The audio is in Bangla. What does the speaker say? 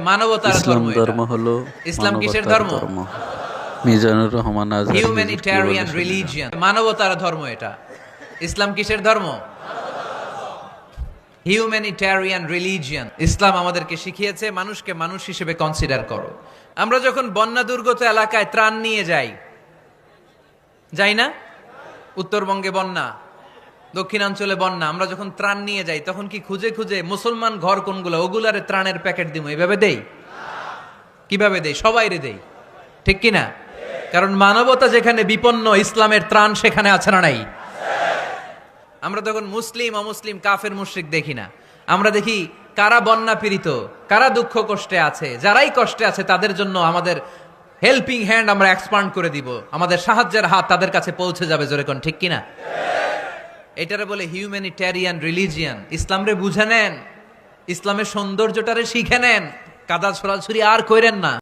মানবতার ইসলাম ধর্ম ধর্ম এটা। হলো ইসলাম কিসের মানবতার ধর্ম? ধর্ম। মিজানুর রহমান আজহারী হুজুর কি বলে হিউম্যানিটেরিয়ান শুনি না। রিলিজিয়ন, মানবতার ধর্ম এটা। ইসলাম কিসের ধর্ম? Humanitarian religion. ইসলাম আমাদেরকে শিখিয়েছে মানুষকে মানুষ হিসেবে কনসিডার করো। আমরা যখন বন্যা দুর্গত এলাকায় ত্রাণ নিয়ে যাই না? উত্তরবঙ্গে বন্যা, দক্ষিণাঞ্চলে বন্যা, আমরা যখন ত্রাণ নিয়ে যাই তখন কি খুঁজে খুঁজে মুসলমান ঘর কোনগুলো ওগুলারে ত্রাণের প্যাকেট দিব এইভাবে দেই? কিভাবে দেই? সবাইরে দেই, ঠিক কিনা? কারণ মানবতা যেখানে বিপন্ন, ইসলামের ত্রাণ সেখানে আছে না নাই? আমরা তখন মুসলিম অমুসলিম কাফের মুশরিক দেখি না, আমরা দেখি কারা বন্যা পীড়িত, কারা দুঃখ কষ্টে আছে, যারাই কষ্টে আছে তাদের জন্য আমাদের হেল্পিং হ্যান্ড আমরা এক্সপান্ড করে দিব, আমাদের সাহায্যের হাত তাদের কাছে পৌঁছে যাবে, জোরে কোন ঠিক কিনা? এটারে বলে হিউম্যানিটেরিয়ান রিলিজিয়ান। ইসলামরে বুঝে নেন, ইসলামের সৌন্দর্যটারে শিখে নেন, কাদা ছড়াছড়ি আর কইরেন না।